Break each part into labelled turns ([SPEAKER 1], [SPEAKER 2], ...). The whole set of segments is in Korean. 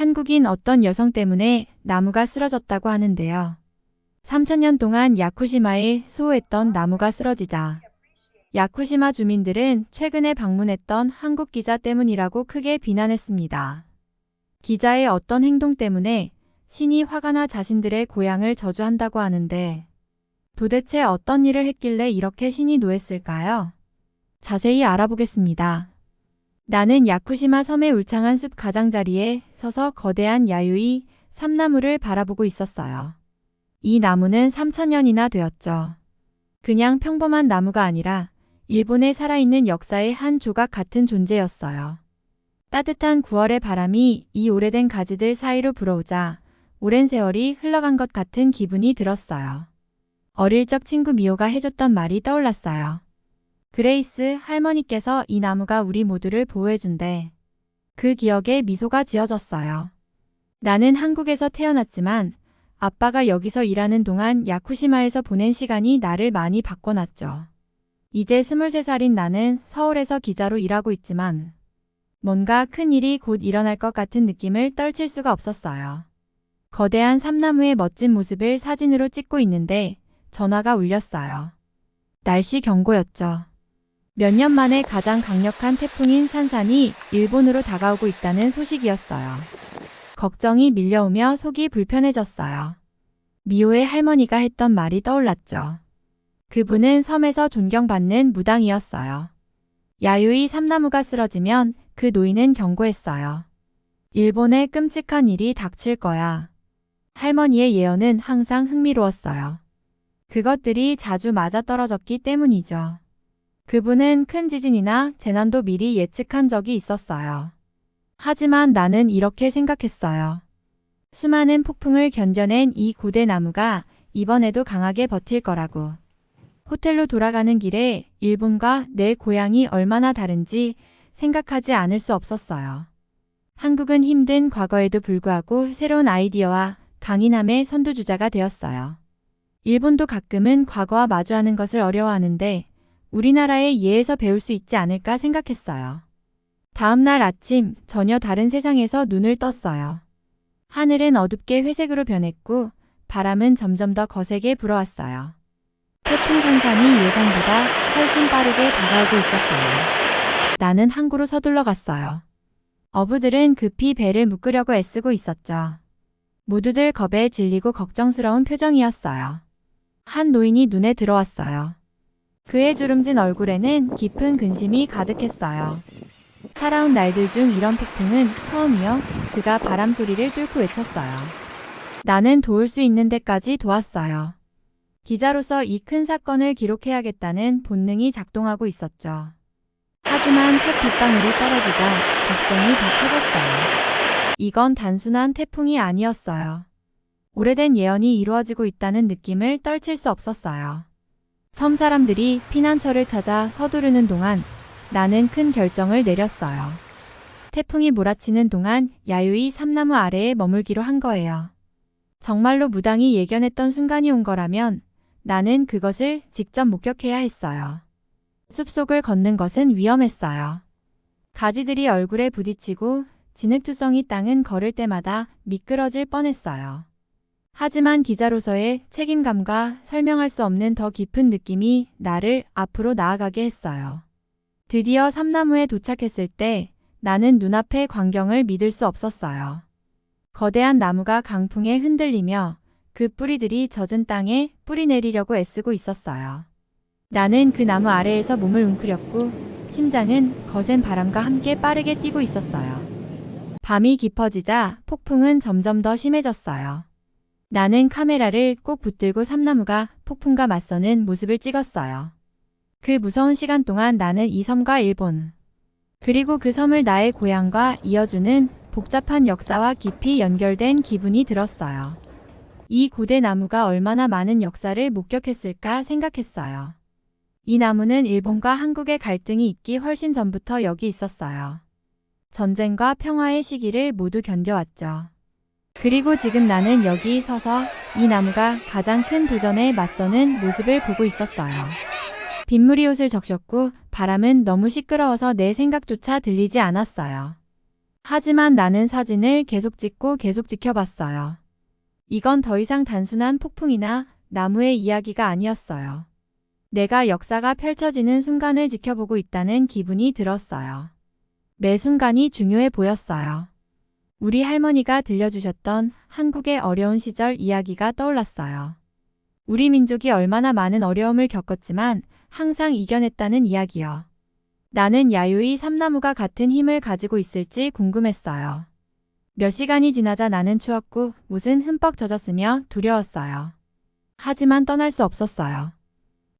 [SPEAKER 1] 한국인 어떤 여성 때문에 나무가 쓰러졌다고 하는데요. 3000년 동안 야쿠시마에 수호했던 나무가 쓰러지자 야쿠시마 주민들은 최근에 방문했던 한국 기자 때문이라고 크게 비난했습니다. 기자의 어떤 행동 때문에 신이 화가 나 자신들의 고향을 저주한다고 하는데 도대체 어떤 일을 했길래 이렇게 신이 노했을까요? 자세히 알아보겠습니다. 나는 야쿠시마 섬의 울창한 숲 가장자리에 서서 거대한 야유이 삼나무를 바라보고 있었어요. 이 나무는 3000년이나 되었죠. 그냥 평범한 나무가 아니라 일본의 살아있는 역사의 한 조각 같은 존재였어요. 따뜻한 9월의 바람이 이 오래된 가지들 사이로 불어오자 오랜 세월이 흘러간 것 같은 기분이 들었어요. 어릴 적 친구 미호가 해줬던 말이 떠올랐어요. 그레이스 할머니께서 이 나무가 우리 모두를 보호해준대. 그 기억에 미소가 지어졌어요. 나는 한국에서 태어났지만 아빠가 여기서 일하는 동안 야쿠시마에서 보낸 시간이 나를 많이 바꿔놨죠. 이제 23살인 나는 서울에서 기자로 일하고 있지만 뭔가 큰 일이 곧 일어날 것 같은 느낌을 떨칠 수가 없었어요. 거대한 삼나무의 멋진 모습을 사진으로 찍고 있는데 전화가 울렸어요. 날씨 경고였죠. 몇 년 만에 가장 강력한 태풍인 산산이 일본으로 다가오고 있다는 소식이었어요. 걱정이 밀려오며 속이 불편해졌어요. 미호의 할머니가 했던 말이 떠올랐죠. 그분은 섬에서 존경받는 무당이었어요. 야유이 삼나무가 쓰러지면 그 노인은 경고했어요. 일본에 끔찍한 일이 닥칠 거야. 할머니의 예언은 항상 흥미로웠어요. 그것들이 자주 맞아떨어졌기 때문이죠. 그분은 큰 지진이나 재난도 미리 예측한 적이 있었어요. 하지만 나는 이렇게 생각했어요. 수많은 폭풍을 견뎌낸 이 고대 나무가 이번에도 강하게 버틸 거라고. 호텔로 돌아가는 길에 일본과 내 고향이 얼마나 다른지 생각하지 않을 수 없었어요. 한국은 힘든 과거에도 불구하고 새로운 아이디어와 강인함의 선두주자가 되었어요. 일본도 가끔은 과거와 마주하는 것을 어려워하는데 우리나라의 예에서 배울 수 있지 않을까 생각했어요. 다음 날 아침 전혀 다른 세상에서 눈을 떴어요. 하늘은 어둡게 회색으로 변했고 바람은 점점 더 거세게 불어왔어요. 태풍 산산이 예상보다 훨씬 빠르게 다가오고 있었어요. 나는 항구로 서둘러 갔어요. 어부들은 급히 배를 묶으려고 애쓰고 있었죠. 모두들 겁에 질리고 걱정스러운 표정이었어요. 한 노인이 눈에 들어왔어요. 그의 주름진 얼굴에는 깊은 근심이 가득했어요. 살아온 날들 중 이런 폭풍은 처음이요. 그가 바람 소리를 뚫고 외쳤어요. 나는 도울 수 있는 데까지 도왔어요. 기자로서 이 큰 사건을 기록해야겠다는 본능이 작동하고 있었죠. 하지만 첫 빗방울이 떨어지자 걱정이 더 커졌어요. 이건 단순한 태풍이 아니었어요. 오래된 예언이 이루어지고 있다는 느낌을 떨칠 수 없었어요. 섬 사람들이 피난처를 찾아 서두르는 동안 나는 큰 결정을 내렸어요. 태풍이 몰아치는 동안 야유이 삼나무 아래에 머물기로 한 거예요. 정말로 무당이 예견했던 순간이 온 거라면 나는 그것을 직접 목격해야 했어요. 숲속을 걷는 것은 위험했어요. 가지들이 얼굴에 부딪히고 진흙투성이 땅은 걸을 때마다 미끄러질 뻔했어요. 하지만 기자로서의 책임감과 설명할 수 없는 더 깊은 느낌이 나를 앞으로 나아가게 했어요. 드디어 삼나무에 도착했을 때 나는 눈앞의 광경을 믿을 수 없었어요. 거대한 나무가 강풍에 흔들리며 그 뿌리들이 젖은 땅에 뿌리 내리려고 애쓰고 있었어요. 나는 그 나무 아래에서 몸을 웅크렸고 심장은 거센 바람과 함께 빠르게 뛰고 있었어요. 밤이 깊어지자 폭풍은 점점 더 심해졌어요. 나는 카메라를 꼭 붙들고 삼나무가 폭풍과 맞서는 모습을 찍었어요. 그 무서운 시간 동안 나는 이 섬과 일본, 그리고 그 섬을 나의 고향과 이어주는 복잡한 역사와 깊이 연결된 기분이 들었어요. 이 고대 나무가 얼마나 많은 역사를 목격했을까 생각했어요. 이 나무는 일본과 한국의 갈등이 있기 훨씬 전부터 여기 있었어요. 전쟁과 평화의 시기를 모두 견뎌왔죠. 그리고 지금 나는 여기 서서 이 나무가 가장 큰 도전에 맞서는 모습을 보고 있었어요. 빗물이 옷을 적셨고 바람은 너무 시끄러워서 내 생각조차 들리지 않았어요. 하지만 나는 사진을 계속 찍고 계속 지켜봤어요. 이건 더 이상 단순한 폭풍이나 나무의 이야기가 아니었어요. 내가 역사가 펼쳐지는 순간을 지켜보고 있다는 기분이 들었어요. 매 순간이 중요해 보였어요. 우리 할머니가 들려주셨던 한국의 어려운 시절 이야기가 떠올랐어요. 우리 민족이 얼마나 많은 어려움을 겪었지만 항상 이겨냈다는 이야기요. 나는 야유이 삼나무가 같은 힘을 가지고 있을지 궁금했어요. 몇 시간이 지나자 나는 추웠고 옷은 흠뻑 젖었으며 두려웠어요. 하지만 떠날 수 없었어요.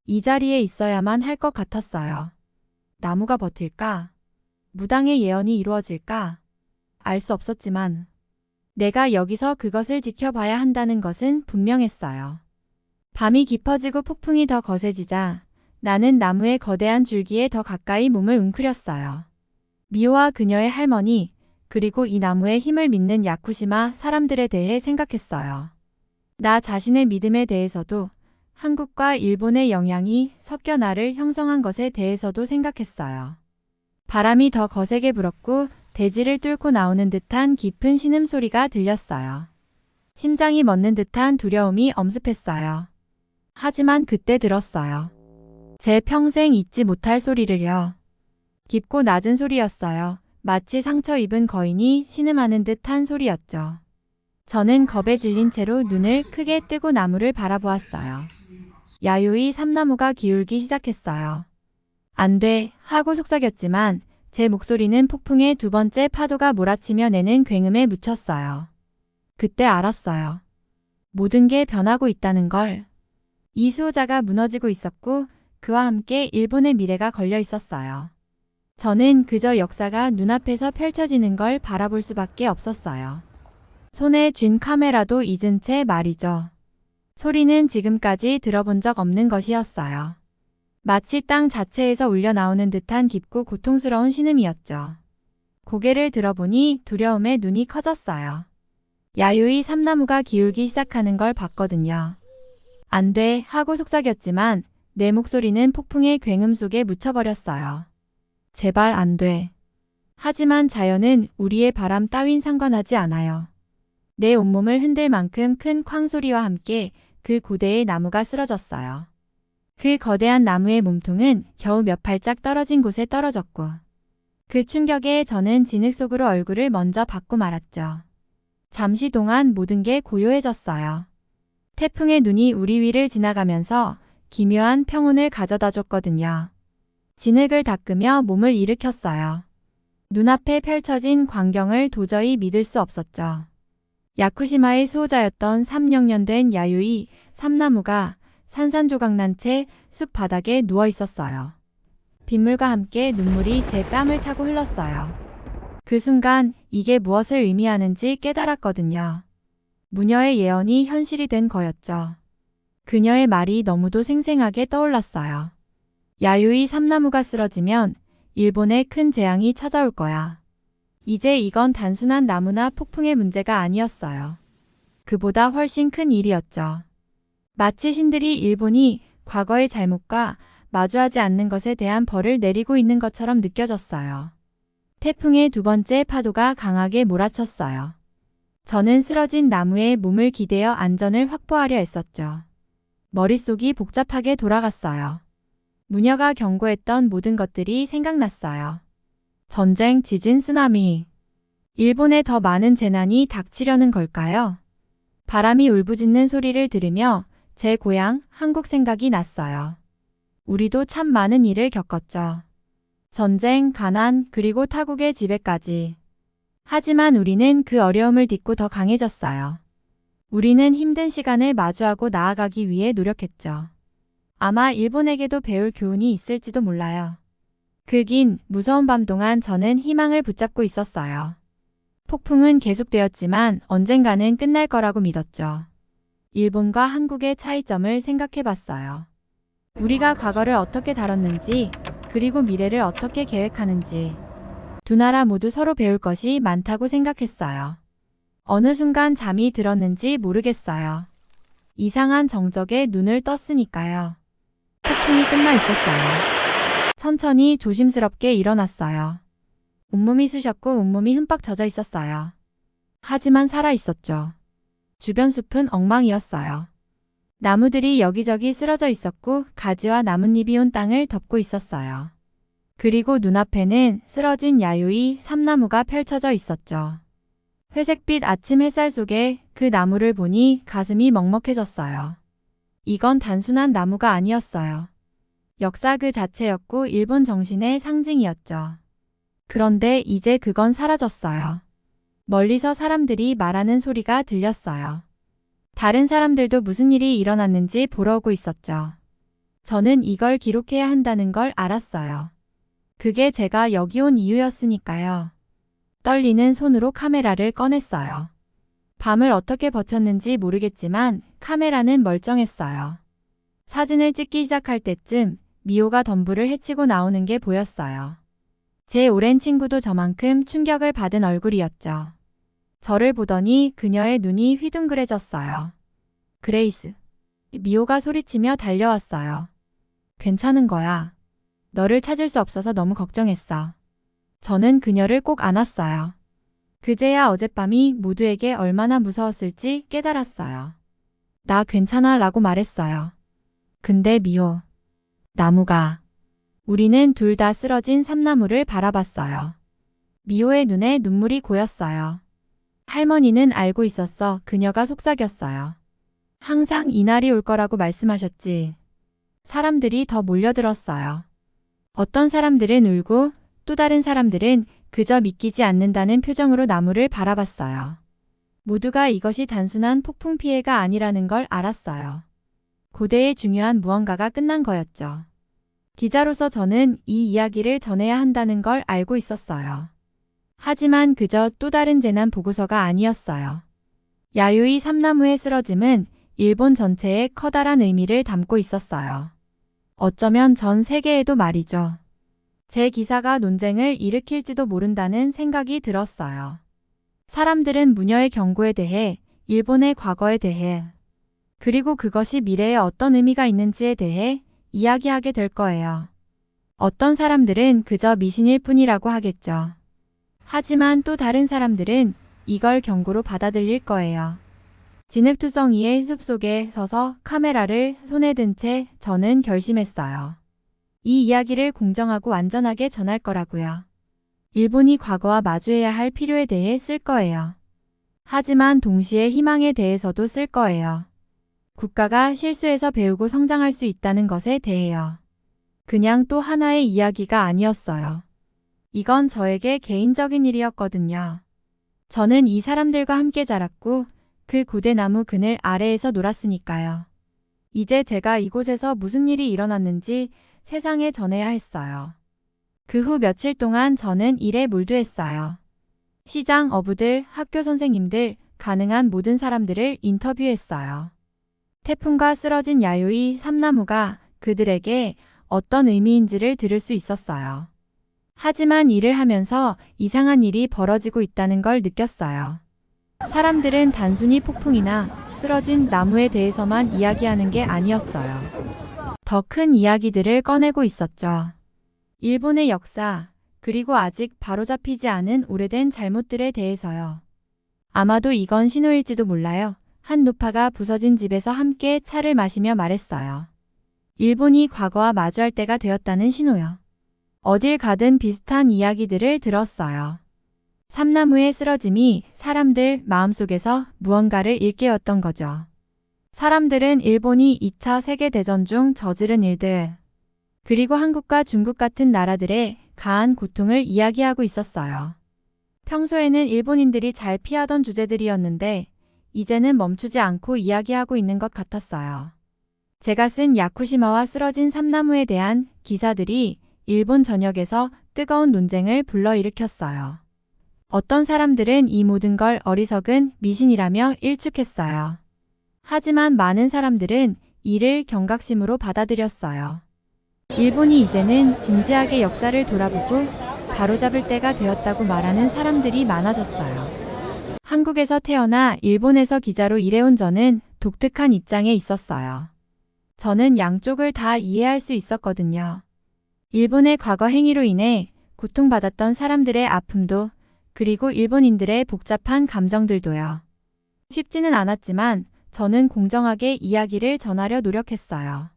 [SPEAKER 1] 이 자리에 있어야만 할 것 같았어요. 나무가 버틸까? 무당의 예언이 이루어질까? 알 수 없었지만 내가 여기서 그것을 지켜봐야 한다는 것은 분명했어요. 밤이 깊어지고 폭풍이 더 거세지자 나는 나무의 거대한 줄기에 더 가까이 몸을 웅크렸어요. 미호와 그녀의 할머니, 그리고 이 나무의 힘을 믿는 야쿠시마 사람들에 대해 생각했어요. 나 자신의 믿음에 대해서도 한국과 일본의 영향이 섞여 나를 형성한 것에 대해서도 생각했어요. 바람이 더 거세게 불었고 대지를 뚫고 나오는 듯한 깊은 신음소리가 들렸어요. 심장이 멎는 듯한 두려움이 엄습했어요. 하지만 그때 들었어요. 제 평생 잊지 못할 소리를요. 깊고 낮은 소리였어요. 마치 상처 입은 거인이 신음하는 듯한 소리였죠. 저는 겁에 질린 채로 눈을 크게 뜨고 나무를 바라보았어요. 야유이 삼나무가 기울기 시작했어요. 안 돼 하고 속삭였지만 제 목소리는 폭풍의 두 번째 파도가 몰아치며 내는 굉음에 묻혔어요. 그때 알았어요. 모든 게 변하고 있다는 걸. 이 수호자가 무너지고 있었고 그와 함께 일본의 미래가 걸려 있었어요. 저는 그저 역사가 눈앞에서 펼쳐지는 걸 바라볼 수밖에 없었어요. 손에 쥔 카메라도 잊은 채 말이죠. 소리는 지금까지 들어본 적 없는 것이었어요. 마치 땅 자체에서 울려 나오는 듯한 깊고 고통스러운 신음이었죠. 고개를 들어보니 두려움에 눈이 커졌어요. 야유이 삼나무가 기울기 시작하는 걸 봤거든요. 안 돼 하고 속삭였지만 내 목소리는 폭풍의 굉음 속에 묻혀버렸어요. 제발 안 돼. 하지만 자연은 우리의 바람 따윈 상관하지 않아요. 내 온몸을 흔들 만큼 큰 쾅소리와 함께 그 고대의 나무가 쓰러졌어요. 그 거대한 나무의 몸통은 겨우 몇 발짝 떨어진 곳에 떨어졌고 그 충격에 저는 진흙 속으로 얼굴을 먼저 받고 말았죠. 잠시 동안 모든 게 고요해졌어요. 태풍의 눈이 우리 위를 지나가면서 기묘한 평온을 가져다 줬거든요. 진흙을 닦으며 몸을 일으켰어요. 눈앞에 펼쳐진 광경을 도저히 믿을 수 없었죠. 야쿠시마의 수호자였던 300년 된 야유이 삼나무가 산산조각난 채 숲 바닥에 누워 있었어요. 빗물과 함께 눈물이 제 뺨을 타고 흘렀어요. 그 순간 이게 무엇을 의미하는지 깨달았거든요. 무녀의 예언이 현실이 된 거였죠. 그녀의 말이 너무도 생생하게 떠올랐어요. 야유이 삼나무가 쓰러지면 일본에 큰 재앙이 찾아올 거야. 이제 이건 단순한 나무나 폭풍의 문제가 아니었어요. 그보다 훨씬 큰 일이었죠. 마치 신들이 일본이 과거의 잘못과 마주하지 않는 것에 대한 벌을 내리고 있는 것처럼 느껴졌어요. 태풍의 두 번째 파도가 강하게 몰아쳤어요. 저는 쓰러진 나무에 몸을 기대어 안전을 확보하려 했었죠. 머릿속이 복잡하게 돌아갔어요. 무녀가 경고했던 모든 것들이 생각났어요. 전쟁, 지진, 쓰나미. 일본에 더 많은 재난이 닥치려는 걸까요? 바람이 울부짖는 소리를 들으며 제 고향 한국 생각이 났어요. 우리도 참 많은 일을 겪었죠. 전쟁, 가난, 그리고 타국의 지배까지. 하지만 우리는 그 어려움을 딛고 더 강해졌어요. 우리는 힘든 시간을 마주하고 나아가기 위해 노력했죠. 아마 일본에게도 배울 교훈이 있을지도 몰라요. 그 긴 무서운 밤 동안 저는 희망을 붙잡고 있었어요. 폭풍은 계속되었지만 언젠가는 끝날 거라고 믿었죠. 일본과 한국의 차이점을 생각해 봤어요. 우리가 과거를 어떻게 다뤘는지, 그리고 미래를 어떻게 계획하는지. 두 나라 모두 서로 배울 것이 많다고 생각했어요. 어느 순간 잠이 들었는지 모르겠어요. 이상한 정적에 눈을 떴으니까요. 폭풍이 끝나 있었어요. 천천히 조심스럽게 일어났어요. 온몸이 쑤셨고 온몸이 흠뻑 젖어 있었어요. 하지만 살아 있었죠. 주변 숲은 엉망이었어요. 나무들이 여기저기 쓰러져 있었고 가지와 나뭇잎이 온 땅을 덮고 있었어요. 그리고 눈앞에는 쓰러진 야유이 삼나무가 펼쳐져 있었죠. 회색빛 아침 햇살 속에 그 나무를 보니 가슴이 먹먹해졌어요. 이건 단순한 나무가 아니었어요. 역사 그 자체였고 일본 정신의 상징이었죠. 그런데 이제 그건 사라졌어요. 멀리서 사람들이 말하는 소리가 들렸어요. 다른 사람들도 무슨 일이 일어났는지 보러 오고 있었죠. 저는 이걸 기록해야 한다는 걸 알았어요. 그게 제가 여기 온 이유였으니까요. 떨리는 손으로 카메라를 꺼냈어요. 밤을 어떻게 버텼는지 모르겠지만 카메라는 멀쩡했어요. 사진을 찍기 시작할 때쯤 미호가 덤불을 헤치고 나오는 게 보였어요. 제 오랜 친구도 저만큼 충격을 받은 얼굴이었죠. 저를 보더니 그녀의 눈이 휘둥그레졌어요. 그레이스. 미호가 소리치며 달려왔어요. 괜찮은 거야. 너를 찾을 수 없어서 너무 걱정했어. 저는 그녀를 꼭 안았어요. 그제야 어젯밤이 모두에게 얼마나 무서웠을지 깨달았어요. 나 괜찮아 라고 말했어요. 근데 미호. 나무가. 우리는 둘 다 쓰러진 삼나무를 바라봤어요. 미호의 눈에 눈물이 고였어요. 할머니는 알고 있었어. 그녀가 속삭였어요. 항상 이날이 올 거라고 말씀하셨지. 사람들이 더 몰려들었어요. 어떤 사람들은 울고 또 다른 사람들은 그저 믿기지 않는다는 표정으로 나무를 바라봤어요. 모두가 이것이 단순한 폭풍 피해가 아니라는 걸 알았어요. 고대의 중요한 무언가가 끝난 거였죠. 기자로서 저는 이 이야기를 전해야 한다는 걸 알고 있었어요. 하지만 그저 또 다른 재난 보고서가 아니었어요. 야유이 삼나무의 쓰러짐은 일본 전체에 커다란 의미를 담고 있었어요. 어쩌면 전 세계에도 말이죠. 제 기사가 논쟁을 일으킬지도 모른다는 생각이 들었어요. 사람들은 무녀의 경고에 대해, 일본의 과거에 대해, 그리고 그것이 미래에 어떤 의미가 있는지에 대해 이야기하게 될 거예요. 어떤 사람들은 그저 미신일 뿐이라고 하겠죠. 하지만 또 다른 사람들은 이걸 경고로 받아들일 거예요. 진흙투성이의 숲속에 서서 카메라를 손에 든 채 저는 결심했어요. 이 이야기를 공정하고 완전하게 전할 거라고요. 일본이 과거와 마주해야 할 필요에 대해 쓸 거예요. 하지만 동시에 희망에 대해서도 쓸 거예요. 국가가 실수에서 배우고 성장할 수 있다는 것에 대해요. 그냥 또 하나의 이야기가 아니었어요. 이건 저에게 개인적인 일이었거든요. 저는 이 사람들과 함께 자랐고 그 고대나무 그늘 아래에서 놀았으니까요. 이제 제가 이곳에서 무슨 일이 일어났는지 세상에 전해야 했어요. 그 후 며칠 동안 저는 일에 몰두했어요. 시장 어부들, 학교 선생님들, 가능한 모든 사람들을 인터뷰했어요. 태풍과 쓰러진 야유이 삼나무가 그들에게 어떤 의미인지를 들을 수 있었어요. 하지만 일을 하면서 이상한 일이 벌어지고 있다는 걸 느꼈어요. 사람들은 단순히 폭풍이나 쓰러진 나무에 대해서만 이야기하는 게 아니었어요. 더 큰 이야기들을 꺼내고 있었죠. 일본의 역사, 그리고 아직 바로잡히지 않은 오래된 잘못들에 대해서요. 아마도 이건 신호일지도 몰라요. 한 노파가 부서진 집에서 함께 차를 마시며 말했어요. 일본이 과거와 마주할 때가 되었다는 신호요. 어딜 가든 비슷한 이야기들을 들었어요. 삼나무의 쓰러짐이 사람들 마음속에서 무언가를 일깨웠던 거죠. 사람들은 일본이 2차 세계대전 중 저지른 일들, 그리고 한국과 중국 같은 나라들의 가한 고통을 이야기하고 있었어요. 평소에는 일본인들이 잘 피하던 주제들이었는데 이제는 멈추지 않고 이야기하고 있는 것 같았어요. 제가 쓴 야쿠시마와 쓰러진 삼나무에 대한 기사들이 일본 전역에서 뜨거운 논쟁을 불러일으켰어요. 어떤 사람들은 이 모든 걸 어리석은 미신이라며 일축했어요. 하지만 많은 사람들은 이를 경각심으로 받아들였어요. 일본이 이제는 진지하게 역사를 돌아보고 바로잡을 때가 되었다고 말하는 사람들이 많아졌어요. 한국에서 태어나 일본에서 기자로 일해온 저는 독특한 입장에 있었어요. 저는 양쪽을 다 이해할 수 있었거든요. 일본의 과거 행위로 인해 고통받았던 사람들의 아픔도, 그리고 일본인들의 복잡한 감정들도요. 쉽지는 않았지만 저는 공정하게 이야기를 전하려 노력했어요.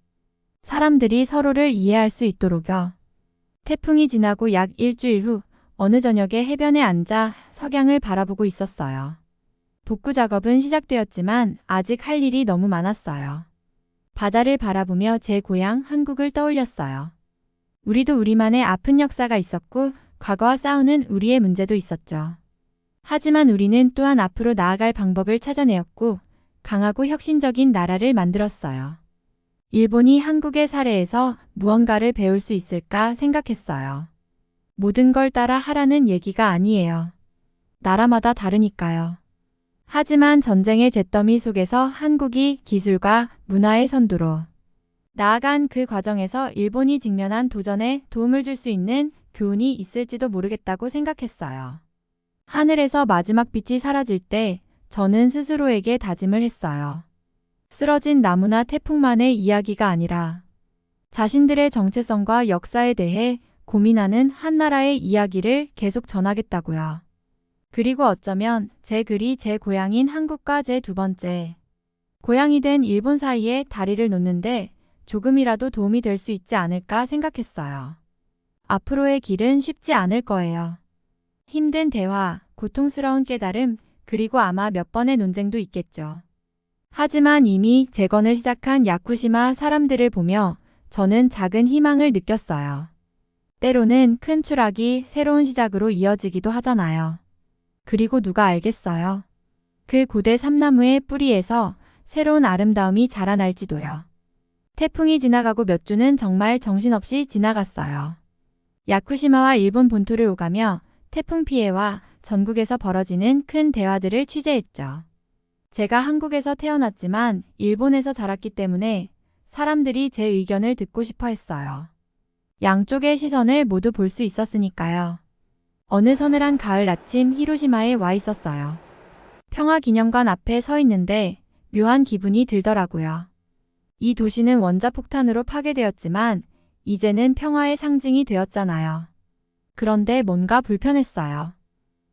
[SPEAKER 1] 사람들이 서로를 이해할 수 있도록요. 태풍이 지나고 약 일주일 후 어느 저녁에 해변에 앉아 석양을 바라보고 있었어요. 복구 작업은 시작되었지만 아직 할 일이 너무 많았어요. 바다를 바라보며 제 고향 한국을 떠올렸어요. 우리도 우리만의 아픈 역사가 있었고 과거와 싸우는 우리의 문제도 있었죠. 하지만 우리는 또한 앞으로 나아갈 방법을 찾아내었고 강하고 혁신적인 나라를 만들었어요. 일본이 한국의 사례에서 무언가를 배울 수 있을까 생각했어요. 모든 걸 따라 하라는 얘기가 아니에요. 나라마다 다르니까요. 하지만 전쟁의 잿더미 속에서 한국이 기술과 문화의 선두로 나아간 그 과정에서 일본이 직면한 도전에 도움을 줄 수 있는 교훈이 있을지도 모르겠다고 생각했어요. 하늘에서 마지막 빛이 사라질 때 저는 스스로에게 다짐을 했어요. 쓰러진 나무나 태풍만의 이야기가 아니라 자신들의 정체성과 역사에 대해 고민하는 한 나라의 이야기를 계속 전하겠다고요. 그리고 어쩌면 제 글이 제 고향인 한국과 제 두 번째 고향이 된 일본 사이에 다리를 놓는데 조금이라도 도움이 될 수 있지 않을까 생각했어요. 앞으로의 길은 쉽지 않을 거예요. 힘든 대화, 고통스러운 깨달음, 그리고 아마 몇 번의 논쟁도 있겠죠. 하지만 이미 재건을 시작한 야쿠시마 사람들을 보며 저는 작은 희망을 느꼈어요. 때로는 큰 추락이 새로운 시작으로 이어지기도 하잖아요. 그리고 누가 알겠어요. 그 고대 삼나무의 뿌리에서 새로운 아름다움이 자라날지도요. 태풍이 지나가고 몇 주는 정말 정신없이 지나갔어요. 야쿠시마와 일본 본토를 오가며 태풍 피해와 전국에서 벌어지는 큰 대화들을 취재했죠. 제가 한국에서 태어났지만 일본에서 자랐기 때문에 사람들이 제 의견을 듣고 싶어 했어요. 양쪽의 시선을 모두 볼 수 있었으니까요. 어느 서늘한 가을 아침 히로시마에 와 있었어요. 평화기념관 앞에 서 있는데 묘한 기분이 들더라고요. 이 도시는 원자폭탄으로 파괴되었지만 이제는 평화의 상징이 되었잖아요. 그런데 뭔가 불편했어요.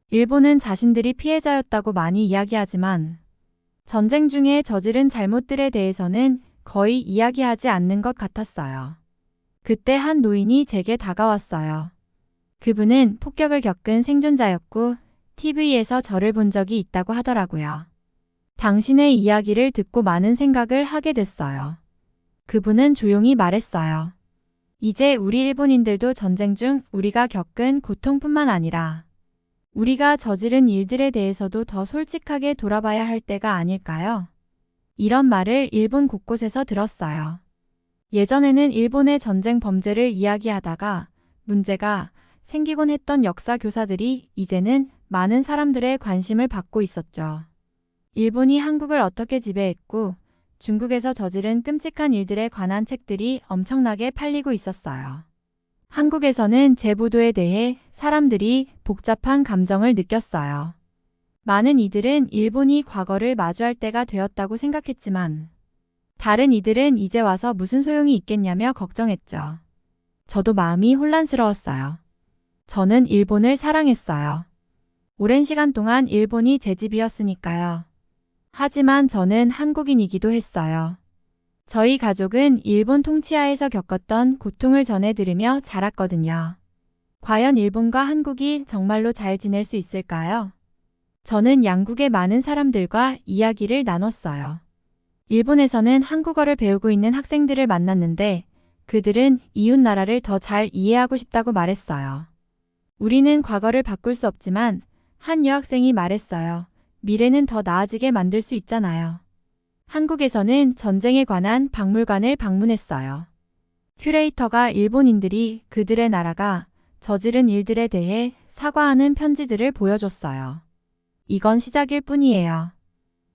[SPEAKER 1] 일본은 자신들이 피해자였다고 많이 이야기하지만 전쟁 중에 저지른 잘못들에 대해서는 거의 이야기하지 않는 것 같았어요. 그때 한 노인이 제게 다가왔어요. 그분은 폭격을 겪은 생존자였고 TV에서 저를 본 적이 있다고 하더라고요. 당신의 이야기를 듣고 많은 생각을 하게 됐어요. 그분은 조용히 말했어요. 이제 우리 일본인들도 전쟁 중 우리가 겪은 고통뿐만 아니라 우리가 저지른 일들에 대해서도 더 솔직하게 돌아봐야 할 때가 아닐까요? 이런 말을 일본 곳곳에서 들었어요. 예전에는 일본의 전쟁 범죄를 이야기하다가 문제가 생기곤 했던 역사 교사들이 이제는 많은 사람들의 관심을 받고 있었죠. 일본이 한국을 어떻게 지배했고 중국에서 저지른 끔찍한 일들에 관한 책들이 엄청나게 팔리고 있었어요. 한국에서는 제보도에 대해 사람들이 복잡한 감정을 느꼈어요. 많은 이들은 일본이 과거를 마주할 때가 되었다고 생각했지만 다른 이들은 이제 와서 무슨 소용이 있겠냐며 걱정했죠. 저도 마음이 혼란스러웠어요. 저는 일본을 사랑했어요. 오랜 시간 동안 일본이 제 집이었으니까요. 하지만 저는 한국인이기도 했어요. 저희 가족은 일본 통치하에서 겪었던 고통을 전해 들으며 자랐거든요. 과연 일본과 한국이 정말로 잘 지낼 수 있을까요? 저는 양국의 많은 사람들과 이야기를 나눴어요. 일본에서는 한국어를 배우고 있는 학생들을 만났는데 그들은 이웃 나라를 더 잘 이해하고 싶다고 말했어요. 우리는 과거를 바꿀 수 없지만 한 여학생이 말했어요. 미래는 더 나아지게 만들 수 있잖아요. 한국에서는 전쟁에 관한 박물관을 방문했어요. 큐레이터가 일본인들이 그들의 나라가 저지른 일들에 대해 사과하는 편지들을 보여줬어요. 이건 시작일 뿐이에요.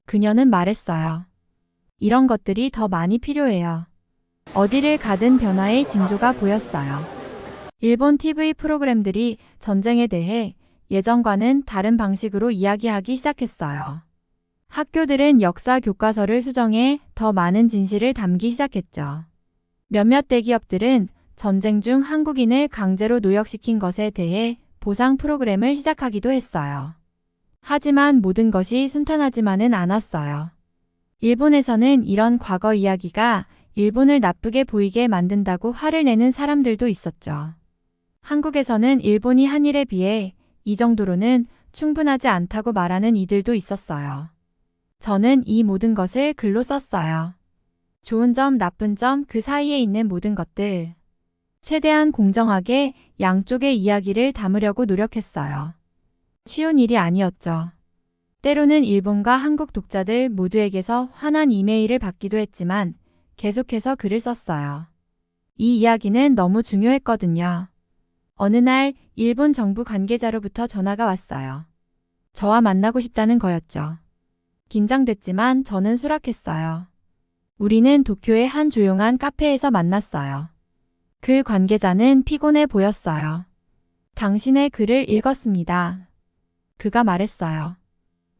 [SPEAKER 1] 그녀는 말했어요. 이런 것들이 더 많이 필요해요. 어디를 가든 변화의 징조가 보였어요. 일본 TV 프로그램들이 전쟁에 대해 예전과는 다른 방식으로 이야기하기 시작했어요. 학교들은 역사 교과서를 수정해 더 많은 진실을 담기 시작했죠. 몇몇 대기업들은 전쟁 중 한국인을 강제로 노역시킨 것에 대해 보상 프로그램을 시작하기도 했어요. 하지만 모든 것이 순탄하지만은 않았어요. 일본에서는 이런 과거 이야기가 일본을 나쁘게 보이게 만든다고 화를 내는 사람들도 있었죠. 한국에서는 일본이 한 일에 비해 이 정도로는 충분하지 않다고 말하는 이들도 있었어요. 저는 이 모든 것을 글로 썼어요. 좋은 점, 나쁜 점, 그 사이에 있는 모든 것들. 최대한 공정하게 양쪽의 이야기를 담으려고 노력했어요. 쉬운 일이 아니었죠. 때로는 일본과 한국 독자들 모두에게서 화난 이메일을 받기도 했지만 계속해서 글을 썼어요. 이 이야기는 너무 중요했거든요. 어느 날 일본 정부 관계자로부터 전화가 왔어요. 저와 만나고 싶다는 거였죠. 긴장됐지만 저는 수락했어요. 우리는 도쿄의 한 조용한 카페에서 만났어요. 그 관계자는 피곤해 보였어요. 당신의 글을 읽었습니다. 그가 말했어요.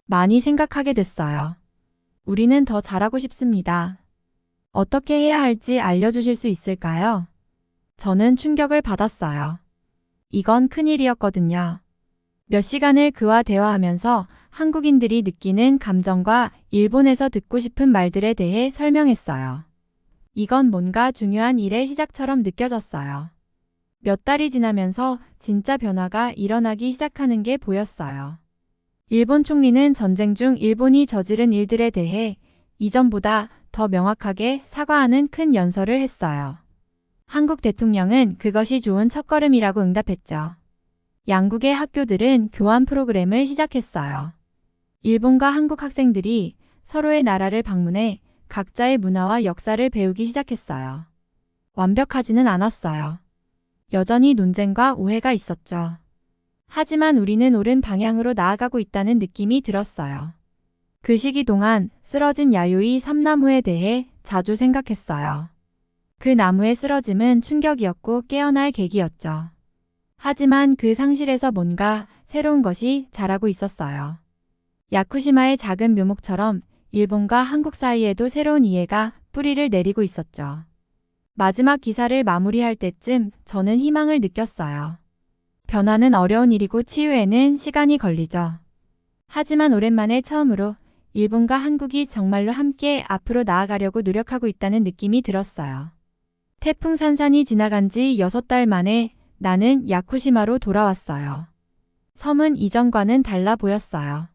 [SPEAKER 1] 많이 생각하게 됐어요. 우리는 더 잘하고 싶습니다. 어떻게 해야 할지 알려주실 수 있을까요? 저는 충격을 받았어요. 이건 큰일이었거든요. 몇 시간을 그와 대화하면서 한국인들이 느끼는 감정과 일본에서 듣고 싶은 말들에 대해 설명했어요. 이건 뭔가 중요한 일의 시작처럼 느껴졌어요. 몇 달이 지나면서 진짜 변화가 일어나기 시작하는 게 보였어요. 일본 총리는 전쟁 중 일본이 저지른 일들에 대해 이전보다 더 명확하게 사과하는 큰 연설을 했어요. 한국 대통령은 그것이 좋은 첫걸음이라고 응답했죠. 양국의 학교들은 교환 프로그램을 시작했어요. 일본과 한국 학생들이 서로의 나라를 방문해 각자의 문화와 역사를 배우기 시작했어요. 완벽하지는 않았어요. 여전히 논쟁과 오해가 있었죠. 하지만 우리는 옳은 방향으로 나아가고 있다는 느낌이 들었어요. 그 시기 동안 쓰러진 야요이 삼나무에 대해 자주 생각했어요. 그 나무의 쓰러짐은 충격이었고 깨어날 계기였죠. 하지만 그 상실에서 뭔가 새로운 것이 자라고 있었어요. 야쿠시마의 작은 묘목처럼 일본과 한국 사이에도 새로운 이해가 뿌리를 내리고 있었죠. 마지막 기사를 마무리할 때쯤 저는 희망을 느꼈어요. 변화는 어려운 일이고 치유에는 시간이 걸리죠. 하지만 오랜만에 처음으로 일본과 한국이 정말로 함께 앞으로 나아가려고 노력하고 있다는 느낌이 들었어요. 태풍 산산이 지나간 지 6달 만에 나는 야쿠시마로 돌아왔어요. 섬은 이전과는 달라 보였어요.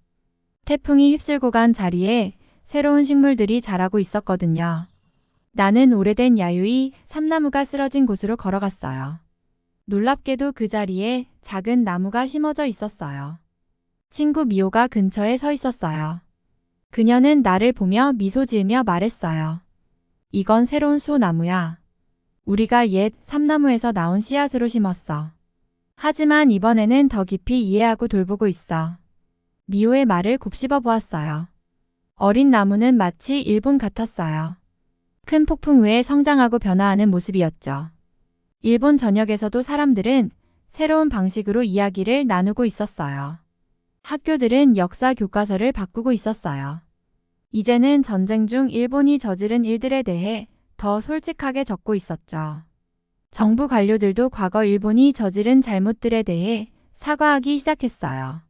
[SPEAKER 1] 태풍이 휩쓸고 간 자리에 새로운 식물들이 자라고 있었거든요. 나는 오래된 야유이 삼나무가 쓰러진 곳으로 걸어갔어요. 놀랍게도 그 자리에 작은 나무가 심어져 있었어요. 친구 미호가 근처에 서 있었어요. 그녀는 나를 보며 미소 지으며 말했어요. 이건 새로운 수호나무야. 우리가 옛 삼나무에서 나온 씨앗으로 심었어. 하지만 이번에는 더 깊이 이해하고 돌보고 있어. 미호의 말을 곱씹어 보았어요. 어린 나무는 마치 일본 같았어요. 큰 폭풍 후에 성장하고 변화하는 모습이었죠. 일본 전역에서도 사람들은 새로운 방식으로 이야기를 나누고 있었어요. 학교들은 역사 교과서를 바꾸고 있었어요. 이제는 전쟁 중 일본이 저지른 일들에 대해 더 솔직하게 적고 있었죠. 정부 관료들도 과거 일본이 저지른 잘못들에 대해 사과하기 시작했어요.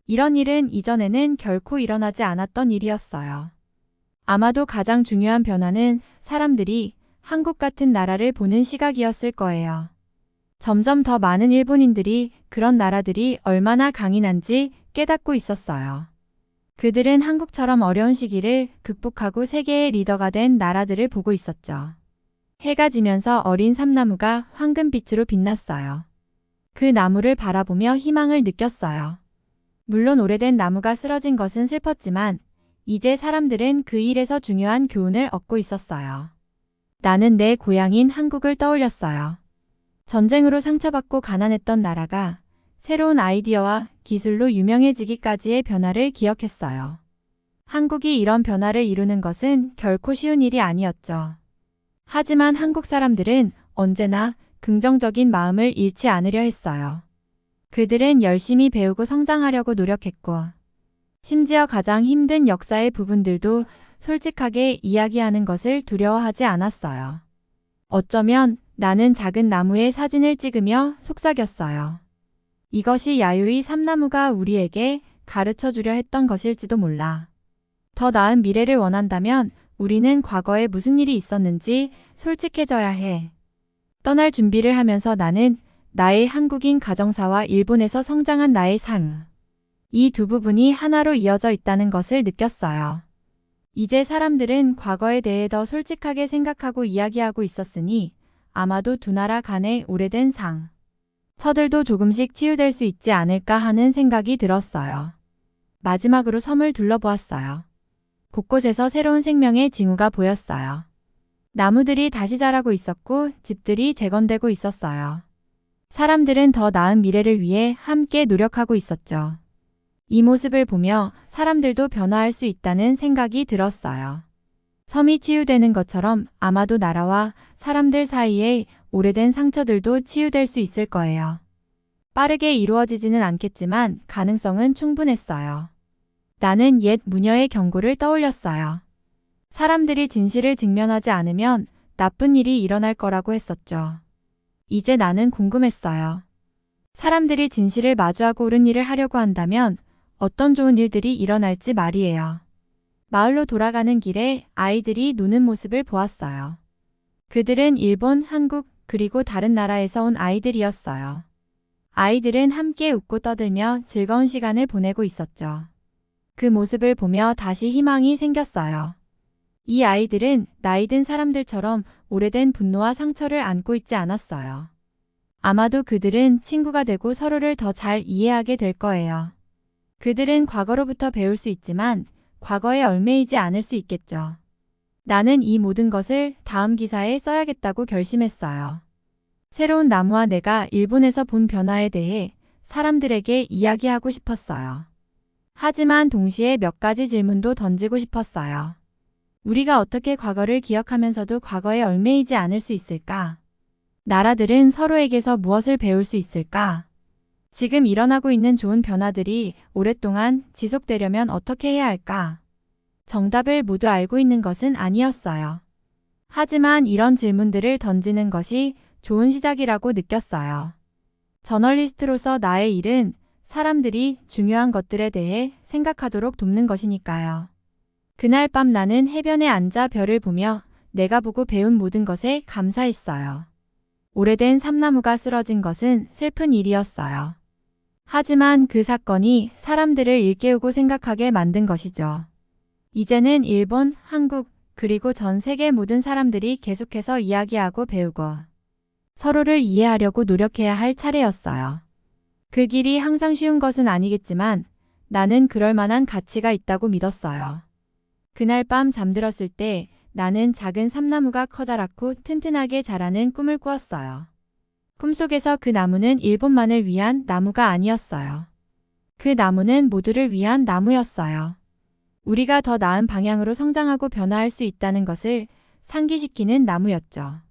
[SPEAKER 1] 이런 일은 이전에는 결코 일어나지 않았던 일이었어요. 아마도 가장 중요한 변화는 사람들이 한국 같은 나라를 보는 시각이었을 거예요. 점점 더 많은 일본인들이 그런 나라들이 얼마나 강인한지 깨닫고 있었어요. 그들은 한국처럼 어려운 시기를 극복하고 세계의 리더가 된 나라들을 보고 있었죠. 해가 지면서 어린 삼나무가 황금빛으로 빛났어요. 그 나무를 바라보며 희망을 느꼈어요. 물론 오래된 나무가 쓰러진 것은 슬펐지만 이제 사람들은 그 일에서 중요한 교훈을 얻고 있었어요. 나는 내 고향인 한국을 떠올렸어요. 전쟁으로 상처받고 가난했던 나라가 새로운 아이디어와 기술로 유명해지기까지의 변화를 기억했어요. 한국이 이런 변화를 이루는 것은 결코 쉬운 일이 아니었죠. 하지만 한국 사람들은 언제나 긍정적인 마음을 잃지 않으려 했어요. 그들은 열심히 배우고 성장하려고 노력했고, 심지어 가장 힘든 역사의 부분들도 솔직하게 이야기하는 것을 두려워하지 않았어요. 어쩌면 나는 작은 나무의 사진을 찍으며 속삭였어요. 이것이 야유이 삼나무가 우리에게 가르쳐 주려 했던 것일지도 몰라. 더 나은 미래를 원한다면 우리는 과거에 무슨 일이 있었는지 솔직해져야 해. 떠날 준비를 하면서 나는 나의 한국인 가정사와 일본에서 성장한 나의 삶, 이 두 부분이 하나로 이어져 있다는 것을 느꼈어요. 이제 사람들은 과거에 대해 더 솔직하게 생각하고 이야기하고 있었으니 아마도 두 나라 간의 오래된 상처들도 조금씩 치유될 수 있지 않을까 하는 생각이 들었어요. 마지막으로 섬을 둘러보았어요. 곳곳에서 새로운 생명의 징후가 보였어요. 나무들이 다시 자라고 있었고 집들이 재건되고 있었어요. 사람들은 더 나은 미래를 위해 함께 노력하고 있었죠. 이 모습을 보며 사람들도 변화할 수 있다는 생각이 들었어요. 섬이 치유되는 것처럼 아마도 나라와 사람들 사이의 오래된 상처들도 치유될 수 있을 거예요. 빠르게 이루어지지는 않겠지만 가능성은 충분했어요. 나는 옛 무녀의 경고를 떠올렸어요. 사람들이 진실을 직면하지 않으면 나쁜 일이 일어날 거라고 했었죠. 이제 나는 궁금했어요. 사람들이 진실을 마주하고 옳은 일을 하려고 한다면 어떤 좋은 일들이 일어날지 말이에요. 마을로 돌아가는 길에 아이들이 노는 모습을 보았어요. 그들은 일본, 한국, 그리고 다른 나라에서 온 아이들이었어요. 아이들은 함께 웃고 떠들며 즐거운 시간을 보내고 있었죠. 그 모습을 보며 다시 희망이 생겼어요. 이 아이들은 나이 든 사람들처럼 오래된 분노와 상처를 안고 있지 않았어요. 아마도 그들은 친구가 되고 서로를 더 잘 이해하게 될 거예요. 그들은 과거로부터 배울 수 있지만 과거에 얽매이지 않을 수 있겠죠. 나는 이 모든 것을 다음 기사에 써야겠다고 결심했어요. 새로운 나무와 내가 일본에서 본 변화에 대해 사람들에게 이야기하고 싶었어요. 하지만 동시에 몇 가지 질문도 던지고 싶었어요. 우리가 어떻게 과거를 기억하면서도 과거에 얽매이지 않을 수 있을까? 나라들은 서로에게서 무엇을 배울 수 있을까? 지금 일어나고 있는 좋은 변화들이 오랫동안 지속되려면 어떻게 해야 할까? 정답을 모두 알고 있는 것은 아니었어요. 하지만 이런 질문들을 던지는 것이 좋은 시작이라고 느꼈어요. 저널리스트로서 나의 일은 사람들이 중요한 것들에 대해 생각하도록 돕는 것이니까요. 그날 밤 나는 해변에 앉아 별을 보며 내가 보고 배운 모든 것에 감사했어요. 오래된 삼나무가 쓰러진 것은 슬픈 일이었어요. 하지만 그 사건이 사람들을 일깨우고 생각하게 만든 것이죠. 이제는 일본, 한국, 그리고 전 세계 모든 사람들이 계속해서 이야기하고 배우고 서로를 이해하려고 노력해야 할 차례였어요. 그 길이 항상 쉬운 것은 아니겠지만 나는 그럴 만한 가치가 있다고 믿었어요. 그날 밤 잠들었을 때 나는 작은 삼나무가 커다랗고 튼튼하게 자라는 꿈을 꾸었어요. 꿈속에서 그 나무는 일본만을 위한 나무가 아니었어요. 그 나무는 모두를 위한 나무였어요. 우리가 더 나은 방향으로 성장하고 변화할 수 있다는 것을 상기시키는 나무였죠.